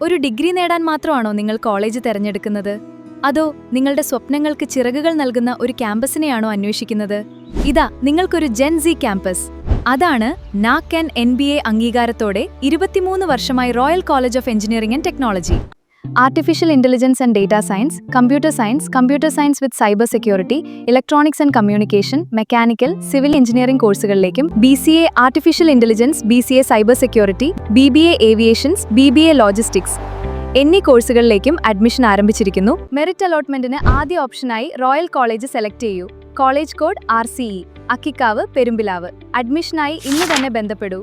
ഒരു ഡിഗ്രി നേടാൻ മാത്രമാണോ നിങ്ങൾ കോളേജ് തിരഞ്ഞെടുക്കുന്നത്? അതോ നിങ്ങളുടെ സ്വപ്നങ്ങൾക്ക് ചിറകുകൾ നൽകുന്ന ഒരു ക്യാമ്പസിനെയാണോ അന്വേഷിക്കുന്നത്? ഇതാ നിങ്ങൾക്കൊരു ജെൻ-സി ക്യാമ്പസ്. അതാണ് നാക് MBA അംഗീകാരത്തോടെ 23 വർഷമായി royal college of engineering and technology. Artificial intelligence and data science, computer science with cyber security, electronics and communication, mechanical, civil engineering കോഴ്സുകളിലേക്കും BCA artificial intelligence, BCA cyber security, BBA aviations, BBA logistics എന്നീ കോഴ്സുകളിലേക്കും admission ആരംഭിച്ചിരിക്കുന്നു. Merit അലോട്ട്മെന്റിന് ആദ്യ ഓപ്ഷനായി royal college select ചെയ്യൂ. College code RCE, Akkikavu, Perumpilavu. അഡ്മിഷനായി ഇന്ന് തന്നെ ബന്ധപ്പെടൂ.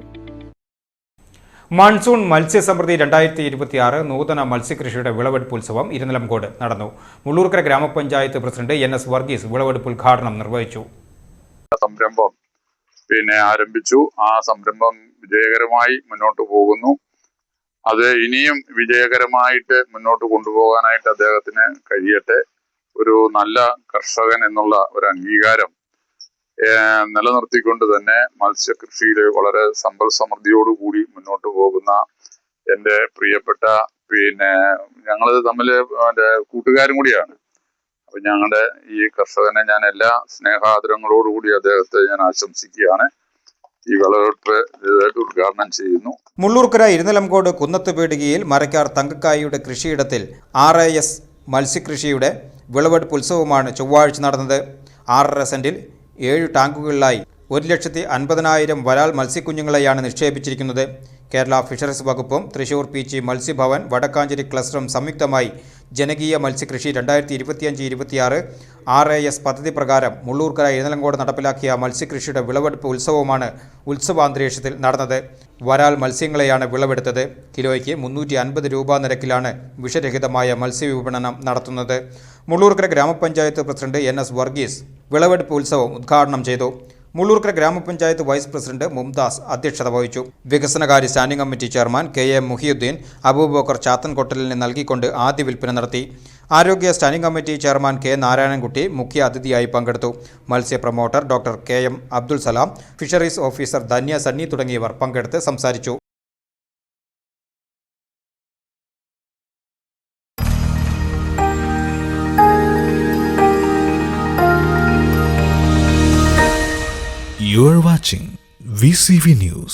മൺസൂൺ മത്സ്യസമൃദ്ധി 2026 നൂതന മത്സ്യകൃഷിയുടെ വിളവെടുപ്പ് ഉത്സവം ഇരുനിലംകോട് നടന്നു. മുള്ളൂർക്കര ഗ്രാമപഞ്ചായത്ത് പ്രസിഡന്റ് NS വർഗീസ് വിളവെടുപ്പ് ഉദ്ഘാടനം നിർവഹിച്ചു. സംരംഭം ആരംഭിച്ചു. ആ സംരംഭം വിജയകരമായി മുന്നോട്ട് പോകുന്നു. അത് ഇനിയും വിജയകരമായിട്ട് മുന്നോട്ട് കൊണ്ടുപോകാനായിട്ട് അദ്ദേഹത്തിന് കഴിയട്ടെ. ഒരു നല്ല കർഷകൻ എന്നുള്ള ഒരു അംഗീകാരം നിലനിർത്തിക്കൊണ്ട് തന്നെ മത്സ്യകൃഷിയിൽ വളരെ സമ്പൽ സമൃദ്ധിയോടുകൂടി മുന്നോട്ട് പോകുന്ന എൻ്റെ പ്രിയപ്പെട്ട ഞങ്ങൾ തമ്മിൽ കൂട്ടുകാരും കൂടിയാണ്. അപ്പൊ ഞങ്ങളുടെ ഈ കർഷകനെ ഞാൻ എല്ലാ സ്നേഹാദരങ്ങളോടുകൂടി അദ്ദേഹത്തെ ഞാൻ ആശംസിക്കുകയാണ്. ഈ വിളവെടുപ്പ് ഉദ്ഘാടനം ചെയ്യുന്നു. മുള്ളൂർക്കര ഇരുനിലംകോട് കുന്നത്ത് പീടികയിൽ മരക്കാർ തങ്കക്കായിയുടെ കൃഷിയിടത്തിൽ RAS മത്സ്യകൃഷിയുടെ വിളവെടുപ്പ് ഉത്സവമാണ് ചൊവ്വാഴ്ച നടന്നത്. 6.5 സെന്റിൽ 7 ടാങ്കുകളിലായി 1,50,000 വരാൽ മത്സ്യക്കുഞ്ഞുങ്ങളെയാണ് നിക്ഷേപിച്ചിരിക്കുന്നത്. കേരള ഫിഷറീസ് വകുപ്പും തൃശൂർ PG മത്സ്യഭവൻ വടക്കാഞ്ചേരി ക്ലസ്റ്ററും സംയുക്തമായി ജനകീയ മത്സ്യകൃഷി 2025-26 RAS പദ്ധതി പ്രകാരം മുള്ളൂർക്കര ഇരുനിലംകോട് നടപ്പിലാക്കിയ മത്സ്യകൃഷിയുടെ വിളവെടുപ്പ് ഉത്സവമാണ് ഉത്സവാന്തരീക്ഷത്തിൽ നടന്നത്. വരാൽ മത്സ്യങ്ങളെയാണ് വിളവെടുത്തത്. കിലോയ്ക്ക് 350 രൂപ നിരക്കിലാണ് വിഷരഹിതമായ മത്സ്യവിപണനം നടത്തുന്നത്. മുള്ളൂർക്കര ഗ്രാമപഞ്ചായത്ത് പ്രസിഡന്റ് NS വർഗീസ് വിളവെടുപ്പ് ഉത്സവം ഉദ്ഘാടനം ചെയ്തു. മുള്ളൂർക്കര ഗ്രാമപഞ്ചായത്ത് വൈസ് പ്രസിഡന്റ് മുംതാസ് അധ്യക്ഷത വഹിച്ചു. വികസനകാര്യ standing committee chairman KA Muhiyuddin Aboobacker ചാത്തൻകൊട്ടലിന് നൽകിക്കൊണ്ട് ആദ്യ വിൽപ്പന നടത്തി. ആരോഗ്യ standing committee chairman K Narayanankutty മുഖ്യ അതിഥിയായി പങ്കെടുത്തു. മത്സ്യ promoter doctor KM Abdul Salam, fisheries officer Dhanya Sunny തുടങ്ങിയവർ പങ്കെടുത്ത് സംസാരിച്ചു. You are watching VCV News.